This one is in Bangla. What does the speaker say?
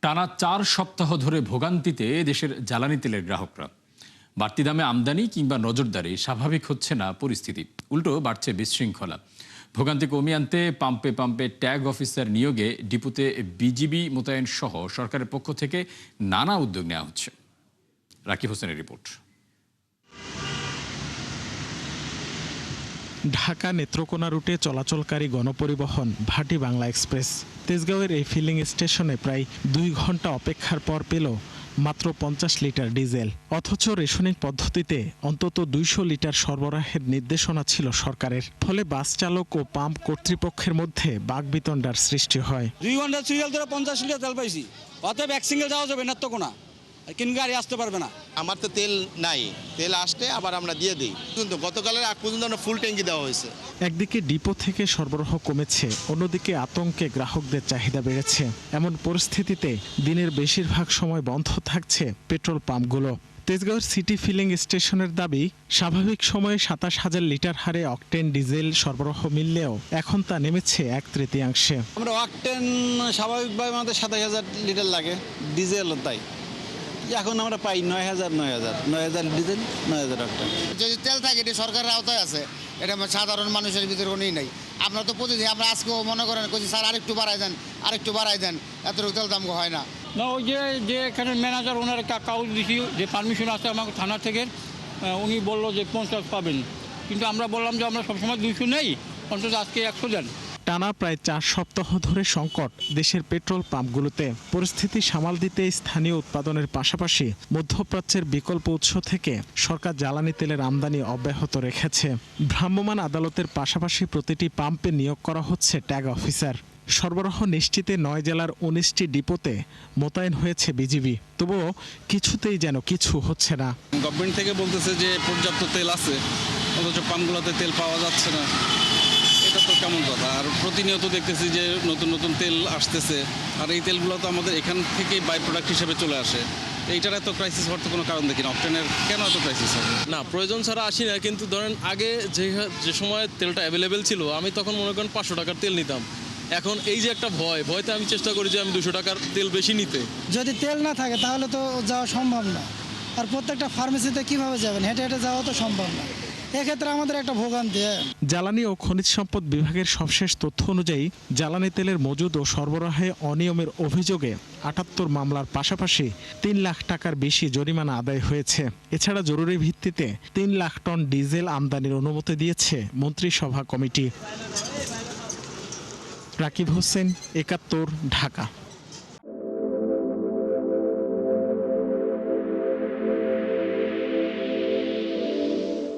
টানা ৪ সপ্তাহ ধরে ভোগান্তিতে দেশের জ্বালানি তেলের গ্রাহকরা। বাড়তি দামে আমদানি কিংবা নজরদারি স্বাভাবিক হচ্ছে না পরিস্থিতি, উল্টো বাড়ছে বিশৃঙ্খলা। ভোগান্তি কমিয়ে আনতে পাম্পে পাম্পে ট্যাগ অফিসার নিয়োগে ডিপুতে বিজিবি মোতায়েন সহ সরকারের পক্ষ থেকে নানা উদ্যোগ নেওয়া হচ্ছে। রাকিব হোসেনের রিপোর্ট। ঢাকা নেত্রকোনা রুটে চলাচলকারী গণপরিবহন ভাটি বাংলা এক্সপ্রেস তেজগাঁওয়ের এই ফিলিং স্টেশনে প্রায় 2 ঘন্টা অপেক্ষার পর পেল মাত্র 50 লিটার ডিজেল। অথচ রেশনিং পদ্ধতিতে অন্তত 200 লিটার সরবরাহের নির্দেশনা ছিল সরকারের। ফলে বাস চালক ও পাম্প কর্তৃপক্ষের মধ্যে বাকবিতণ্ডার সৃষ্টি হয়। 2 ঘন্টা সিরিয়াল ধরে 50 লিটার তেল পাইছি, অতএব এক সিঙ্গেল যাওয়া যাবে নেত্রকোনা, কিন্তু গাড়ি আসতে পারবে না। আমার তো তেল নাই, তেল আসতে আবার আমরা দিয়ে দিই, কিন্তু গতকালের আগ পর্যন্ত আমরা ফুল ট্যাঙ্কি দেওয়া হয়েছে। একদিকে ডিপো থেকে সরবরাহ কমেছে, অন্যদিকে আতঙ্কে গ্রাহকদের চাহিদা বেড়েছে। এমন পরিস্থিতিতে দিনের বেশিরভাগ সময় বন্ধ থাকছে পেট্রোল পাম্পগুলো। তেজগাঁওয়ের সিটি ফিলিং স্টেশনের দাবি, স্বাভাবিক সময়ে 27,000 লিটার হারে অকটেন ডিজেল সরবরাহ মিললেও এখন তা নেমেছে 1/3। আমরা অকটেন স্বাভাবিকভাবে আমাদের 27,000 লিটার লাগে, ডিজেল তাই এখন আমরা পাই 9,000 ডিজেল, 9,000 অকটেন। যদি তেল থাকে এটি সরকারের আওতায় আছে, এটা সাধারণ মানুষের ভিতরে কোনোই নেই। আপনার তো প্রতিদিন আমরা আজকেও মনে করেন কইছি স্যার আরেকটু বাড়াই দেন, এতটুকু তেল দাম হয় না। না, ওই যে এখানে ম্যানেজার ওনার কাগজ দিছি যে পারমিশন আছে আমাকে থানা থেকে, উনি বললো যে 50 পাবেন, কিন্তু আমরা বললাম যে আমরা সবসময় 200 নেই, অন্তত আজকে 100 দেন। টানা প্রায় 4 সপ্তাহ ধরে সংকট দেশের পেট্রোল পাম্পগুলোতে। পরিস্থিতি সামাল দিতে স্থানীয় উৎপাদনের পাশাপাশি মধ্যপ্রাচ্যের বিকল্প উৎস থেকে সরকার জ্বালানি তেলের আমদানি অব্যাহত রেখেছে। ভ্রাম্যমাণ আদালতের পাশাপাশি প্রতিটি পাম্পে নিয়োগ করা হচ্ছে ট্যাগ অফিসার। সরবরাহ নিশ্চিতে 9 জেলার 19টি ডিপোতে মোতায়েন হয়েছে বিজিবি। তবুও কিছুতেই যেন কিছু হচ্ছে না। গভর্নমেন্ট থেকে বলতেছে যে পর্যাপ্ত তেল আছে, অথচ পাম্পগুলোতে তেল পাওয়া যাচ্ছে না। এটা তো কেমন কথা? আর প্রতিনিয়ত দেখতেছি যে নতুন নতুন তেল আসতেছে, আর এই তেলগুলো তো আমাদের এখান থেকেই বাই প্রোডাক্ট হিসেবে চলে আসে। এইটার এত ক্রাইসিস হওয়ার তো কোনো কারণ দেখি না। অকটেনের কেন এত ক্রাইসিস হবে? না, প্রয়োজন ছাড়া আসি না, কিন্তু ধরেন আগে যে সময় তেলটা অ্যাভেলেবেল ছিল, আমি তখন মনে করেন 500 টাকার তেল নিতাম। এখন এই যে একটা ভয়তে আমি চেষ্টা করি যে আমি 200 টাকার তেল বেশি নিতে। যদি তেল না থাকে তাহলে তো যাওয়া সম্ভব না, আর প্রত্যেকটা ফার্মেসিতে কিভাবে যাবেন? হেঁটে হেঁটে যাওয়া তো সম্ভব না। এক্ষেত্রে আমাদের একটা ভোগান্তি। জ্বালানি ও খনিজ সম্পদ বিভাগের সবশেষ তথ্য অনুযায়ী জ্বালানি তেলের মজুদ ও সরবরাহে অনিয়মের অভিযোগে 78 মামলার পাশাপাশি 3 লাখ টাকার বেশি জরিমানা আদায় হয়েছে। এছাড়া জরুরি ভিত্তিতে 3 লাখ টন ডিজেল আমদানির অনুমতি দিয়েছে মন্ত্রিসভা কমিটি। রাকিব হোসেন, 71, ঢাকা।